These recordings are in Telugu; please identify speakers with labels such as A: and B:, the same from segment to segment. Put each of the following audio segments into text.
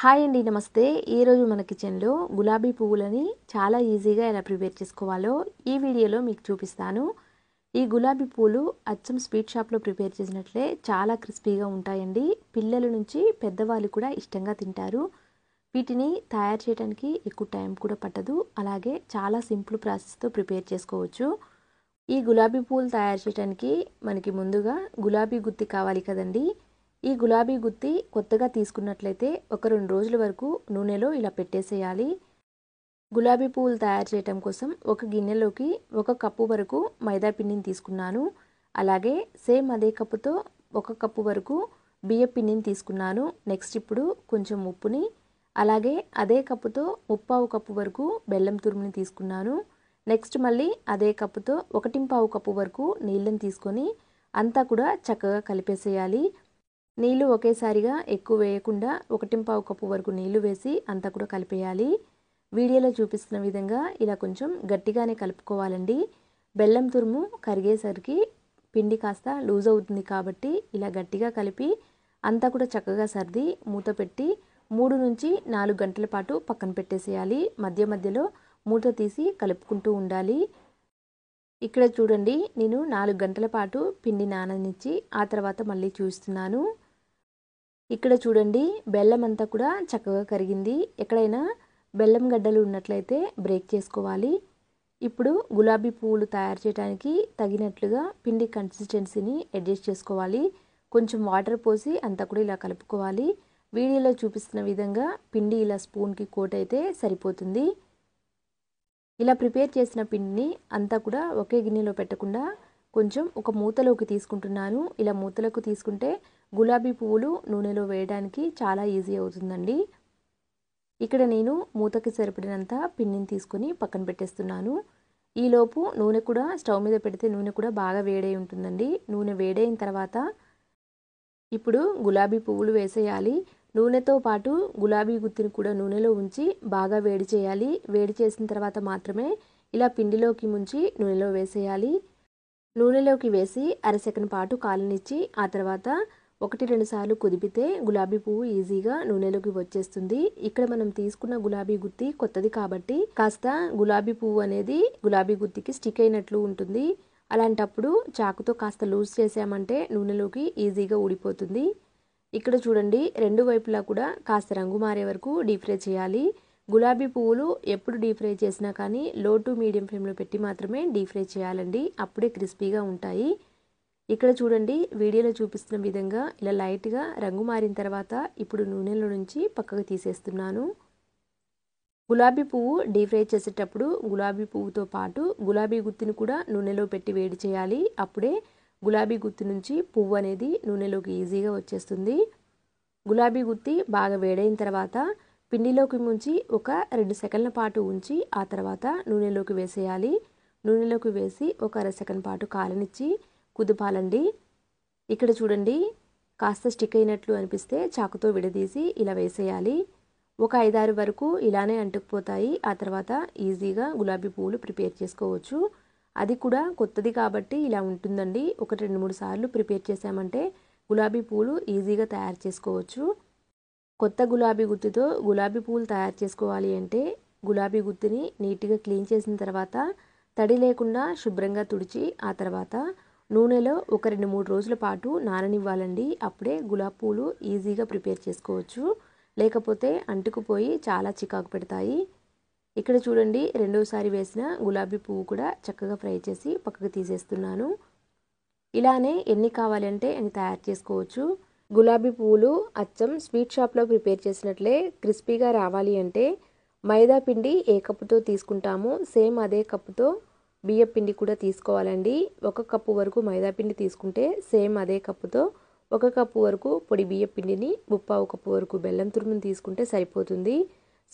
A: హాయ్ అండి, నమస్తే. ఈరోజు మన కిచెన్లో గులాబీ పువ్వులని చాలా ఈజీగా ఎలా ప్రిపేర్ చేసుకోవాలో ఈ వీడియోలో మీకు చూపిస్తాను. ఈ గులాబీ పూలు అచ్చం స్వీట్ షాప్లో ప్రిపేర్ చేసినట్లే చాలా క్రిస్పీగా ఉంటాయండి. పిల్లల నుంచి పెద్దవాళ్ళు కూడా ఇష్టంగా తింటారు. వీటిని తయారు చేయడానికి ఎక్కువ టైం కూడా పట్టదు. అలాగే చాలా సింపుల్ ప్రాసెస్తో ప్రిపేర్ చేసుకోవచ్చు. ఈ గులాబీ పూలు తయారు చేయడానికి మనకి ముందుగా గులాబీ గుత్తి కావాలి కదండి. ఈ గులాబీ గుత్తి కొత్తగా తీసుకున్నట్లయితే ఒక 2 రోజుల వరకు నూనెలో ఇలా పెట్టేసేయాలి. గులాబీ పువ్వులు తయారు చేయడం కోసం ఒక గిన్నెలోకి 1 కప్పు వరకు మైదా పిండిని తీసుకున్నాను. అలాగే సేమ్ అదే కప్పుతో 1 కప్పు వరకు బియ్య పిండిని తీసుకున్నాను. నెక్స్ట్ ఇప్పుడు కొంచెం ఉప్పుని, అలాగే అదే కప్పుతో 1/4 కప్పు వరకు బెల్లం తురుముని తీసుకున్నాను. నెక్స్ట్ మళ్ళీ అదే కప్పుతో 1/4 కప్పు వరకు నీళ్ళని తీసుకొని అంతా కూడా చక్కగా కలిపేసేయాలి. నీళ్ళు ఒకేసారిగా ఎక్కువ వేయకుండా 1/4 కప్పు వరకు నీళ్లు వేసి అంతా కూడా కలిపేయాలి. వీడియోలో చూపిస్తున్న విధంగా ఇలా కొంచెం గట్టిగానే కలుపుకోవాలండి. బెల్లం తురుము కరిగేసరికి పిండి కాస్త లూజ్ అవుతుంది కాబట్టి ఇలా గట్టిగా కలిపి అంతా కూడా చక్కగా సర్ది మూత పెట్టి 3 నుంచి 4 గంటల పాటు పక్కన పెట్టేసేయాలి. మధ్య మధ్యలో మూత తీసి కలుపుకుంటూ ఉండాలి. ఇక్కడ చూడండి, నేను 4 గంటల పాటు పిండి నాననిచ్చి ఆ తర్వాత మళ్ళీ చూస్తున్నాను. ఇక్కడ చూడండి, బెల్లం అంతా కూడా చక్కగా కరిగింది. ఎక్కడైనా బెల్లం గడ్డలు ఉన్నట్లయితే బ్రేక్ చేసుకోవాలి. ఇప్పుడు గులాబీ పువ్వులు తయారు చేయడానికి తగినట్లుగా పిండి కన్సిస్టెన్సీని అడ్జస్ట్ చేసుకోవాలి. కొంచెం వాటర్ పోసి అంతా కూడా ఇలా కలుపుకోవాలి. వీడియోలో చూపిస్తున్న విధంగా పిండి ఇలా స్పూన్కి కోట్ అయితే సరిపోతుంది. ఇలా ప్రిపేర్ చేసిన పిండిని అంతా కూడా ఒకే గిన్నెలో పెట్టకుండా కొంచెం ఒక మూతలోకి తీసుకుంటున్నాను. ఇలా మూతలోకి తీసుకుంటే గులాబీ పువ్వులు నూనెలో వేయడానికి చాలా ఈజీ అవుతుందండి. ఇక్కడ నేను మూతకి సరిపడినంత పిండిని తీసుకొని పక్కన పెట్టేస్తున్నాను. ఈలోపు నూనె కూడా స్టవ్ మీద పెడితే నూనె కూడా బాగా వేడై ఉంటుందండి. నూనె వేడైన తర్వాత ఇప్పుడు గులాబీ పువ్వులు వేసేయాలి. నూనెతో పాటు గులాబీ గుత్తిని కూడా నూనెలో ఉంచి బాగా వేడి చేయాలి. వేడి చేసిన తర్వాత మాత్రమే ఇలా పిండిలోకి ముంచి నూనెలో వేసేయాలి. నూనెలోకి వేసి అరసెకండ్ పాటు కాలనిచ్చి ఆ తర్వాత 1-2 సార్లు కుదిపితే గులాబీ పువ్వు ఈజీగా నూనెలోకి వచ్చేస్తుంది. ఇక్కడ మనం తీసుకున్న గులాబీ గుత్తి కొత్తది కాబట్టి కాస్త గులాబీ పువ్వు అనేది గులాబీ గుత్తికి స్టిక్ అయినట్లు ఉంటుంది. అలాంటప్పుడు చాకుతో కాస్త లూజ్ చేసామంటే నూనెలోకి ఈజీగా ఊడిపోతుంది. ఇక్కడ చూడండి, 2 వైపులా కూడా కాస్త రంగు మారే వరకు డీప్ ఫ్రై చేయాలి. గులాబీ పువ్వులు ఎప్పుడు డీప్ ఫ్రై చేసినా కానీ లో టు మీడియం ఫ్లేమ్లో పెట్టి మాత్రమే డీప్ ఫ్రై చేయాలండి. అప్పుడే క్రిస్పీగా ఉంటాయి. ఇక్కడ చూడండి, వీడియోలో చూపిస్తున్న విధంగా ఇలా లైట్గా రంగు మారిన తర్వాత ఇప్పుడు నూనెలో నుంచి పక్కకు తీసేస్తున్నాను. గులాబీ పువ్వు డీప్ ఫ్రై చేసేటప్పుడు గులాబీ పువ్వుతో పాటు గులాబీ గుత్తిని కూడా నూనెలో పెట్టి వేడి చేయాలి. అప్పుడే గులాబీ గుత్తి నుంచి పువ్వు అనేది నూనెలోకి ఈజీగా వచ్చేస్తుంది. గులాబీ గుత్తి బాగా వేడైన తర్వాత పిండిలోకి ముంచి ఒక 2 సెకండ్ల పాటు ఉంచి ఆ తర్వాత నూనెలోకి వేసేయాలి. నూనెలోకి వేసి ఒక అరసెకండ్ పాటు కాలనిచ్చి కుదిపాలండి. ఇక్కడ చూడండి, కాస్త స్టిక్ అయినట్లు అనిపిస్తే చాకుతో విడదీసి ఇలా వేసేయాలి. ఒక 5-6 వరకు ఇలానే అంటుకుపోతాయి. ఆ తర్వాత ఈజీగా గులాబీ పువ్వులు ప్రిపేర్ చేసుకోవచ్చు. అది కూడా కొత్తది కాబట్టి ఇలా ఉంటుందండి. ఒక 2-3 సార్లు ప్రిపేర్ చేసామంటే గులాబీ పువ్వులు ఈజీగా తయారు చేసుకోవచ్చు. కొత్త గులాబీ గుత్తితో గులాబీ పువ్వులు తయారు చేసుకోవాలి అంటే గులాబీ గుత్తిని నీట్గా క్లీన్ చేసిన తర్వాత తడి లేకుండా శుభ్రంగా తుడిచి ఆ తర్వాత నూనెలో ఒక 2-3 రోజుల పాటు నాననివ్వాలండి. అప్పుడే గులాబీ పువ్వులు ఈజీగా ప్రిపేర్ చేసుకోవచ్చు. లేకపోతే అంటుకుపోయి చాలా చికాకు పెడతాయి. ఇక్కడ చూడండి, రెండోసారి వేసిన గులాబీ పువ్వు కూడా చక్కగా ఫ్రై చేసి పక్కకు తీసేస్తున్నాను. ఇలానే ఎన్ని కావాలంటే అన్ని తయారు చేసుకోవచ్చు. గులాబీ పువ్వులు అచ్చం స్వీట్ షాప్లో ప్రిపేర్ చేసినట్లే క్రిస్పీగా రావాలి అంటే మైదా పిండి ఏ కప్పుతో తీసుకుంటామో సేమ్ అదే కప్పుతో బియ్య పిండి కూడా తీసుకోవాలండి. 1 కప్పు వరకు మైదా పిండి తీసుకుంటే సేమ్ అదే కప్పుతో 1 కప్పు వరకు పొడి బియ్య పిండిని 1/4 కప్పు వరకు బెల్లం తురుముని తీసుకుంటే సరిపోతుంది.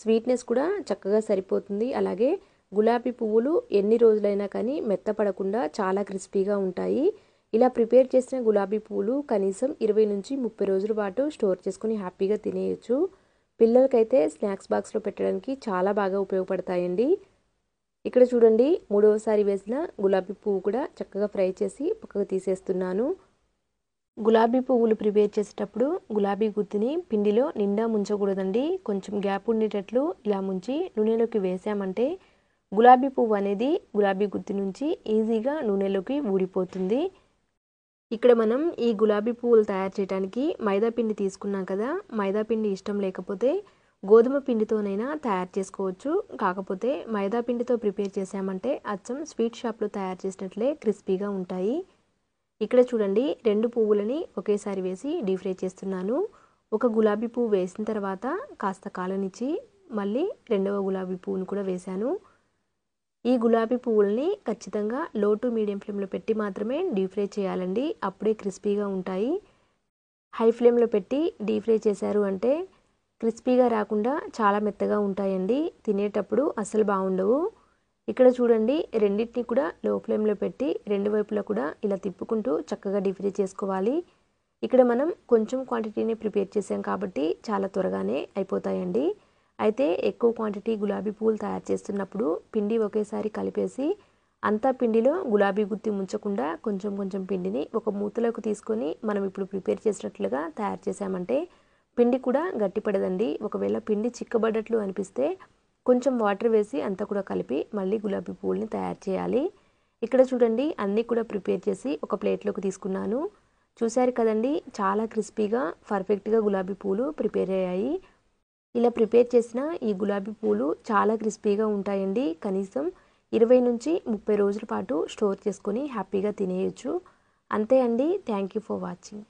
A: స్వీట్నెస్ కూడా చక్కగా సరిపోతుంది. అలాగే గులాబీ పువ్వులు ఎన్ని రోజులైనా కానీ మెత్తపడకుండా చాలా క్రిస్పీగా ఉంటాయి. ఇలా ప్రిపేర్ చేసిన గులాబీ పువ్వులు కనీసం 20 నుంచి 30 రోజుల పాటు స్టోర్ చేసుకుని హ్యాపీగా తినేయచ్చు. పిల్లలకైతే స్నాక్స్ బాక్స్లో పెట్టడానికి చాలా బాగా ఉపయోగపడతాయండి. ఇక్కడ చూడండి, 3వసారి వేసిన గులాబీ పువ్వు కూడా చక్కగా ఫ్రై చేసి పక్కకు తీసేస్తున్నాను. గులాబీ పువ్వులు ప్రిపేర్ చేసేటప్పుడు గులాబీ గుత్తిని పిండిలో నిండా ముంచకూడదండి. కొంచెం గ్యాప్ ఉండేటట్లు ఇలా ముంచి నూనెలోకి వేసామంటే గులాబీ పువ్వు అనేది గులాబీ గుత్తి నుంచి ఈజీగా నూనెలోకి ఊడిపోతుంది. ఇక్కడ మనం ఈ గులాబీ పువ్వులు తయారు చేయడానికి మైదా పిండి తీసుకున్నాం కదా. మైదా పిండి ఇష్టం లేకపోతే గోధుమ పిండితోనైనా తయారు చేసుకోవచ్చు. కాకపోతే మైదా పిండితో ప్రిపేర్ చేసామంటే అచ్చం స్వీట్ షాప్లో తయారు చేసినట్లే క్రిస్పీగా ఉంటాయి. ఇక్కడ చూడండి 2 పువ్వులని ఒకేసారి వేసి డీప్ ఫ్రై చేస్తున్నాను. ఒక గులాబీ పువ్వు వేసిన తర్వాత కాస్త కాలనిచ్చి మళ్ళీ రెండవ గులాబీ పువ్వును కూడా వేశాను. ఈ గులాబీ పువ్వులని ఖచ్చితంగా లో టు మీడియం ఫ్లేమ్లో పెట్టి మాత్రమే డీప్ ఫ్రై చేయాలండి. అప్పుడే క్రిస్పీగా ఉంటాయి. హై ఫ్లేమ్లో పెట్టి డీప్ ఫ్రై చేశారు అంటే క్రిస్పీగా రాకుండా చాలా మెత్తగా ఉంటాయండి. తినేటప్పుడు అస్సలు బాగుండవు. ఇక్కడ చూడండి రెండింటిని కూడా లో ఫ్లేమ్లో పెట్టి రెండు వైపులా కూడా ఇలా తిప్పుకుంటూ చక్కగా డీప్ ఫ్రై చేసుకోవాలి. ఇక్కడ మనం కొంచెం క్వాంటిటీని ప్రిపేర్ చేసాం కాబట్టి చాలా త్వరగానే అయిపోతాయండి. అయితే ఎక్కువ క్వాంటిటీ గులాబీ పువ్వులు తయారు చేస్తున్నప్పుడు పిండి ఒకేసారి కలిపేసి అంతా పిండిలో గులాబీ గుత్తి ముంచకుండా కొంచెం కొంచెం పిండిని ఒక మూతలోకి తీసుకొని మనం ఇప్పుడు ప్రిపేర్ చేసినట్లుగా తయారు చేసామంటే పిండి కూడా గట్టిపడదండి. ఒకవేళ పిండి చిక్కబడ్డట్లు అనిపిస్తే కొంచెం వాటర్ వేసి అంతా కూడా కలిపి మళ్ళీ గులాబీ పువ్వుల్ని తయారు చేయాలి. ఇక్కడ చూడండి అన్నీ కూడా ప్రిపేర్ చేసి ఒక ప్లేట్లోకి తీసుకున్నాను. చూశారు కదండి చాలా క్రిస్పీగా పర్ఫెక్ట్గా గులాబీ పువ్వులు ప్రిపేర్ అయ్యాయి. ఇలా ప్రిపేర్ చేసిన ఈ గులాబీ పువ్వులు చాలా క్రిస్పీగా ఉంటాయండి. కనీసం 20 నుంచి 30 రోజుల పాటు స్టోర్ చేసుకొని హ్యాపీగా తినేయచ్చు. అంతే అండి. Thank you for watching.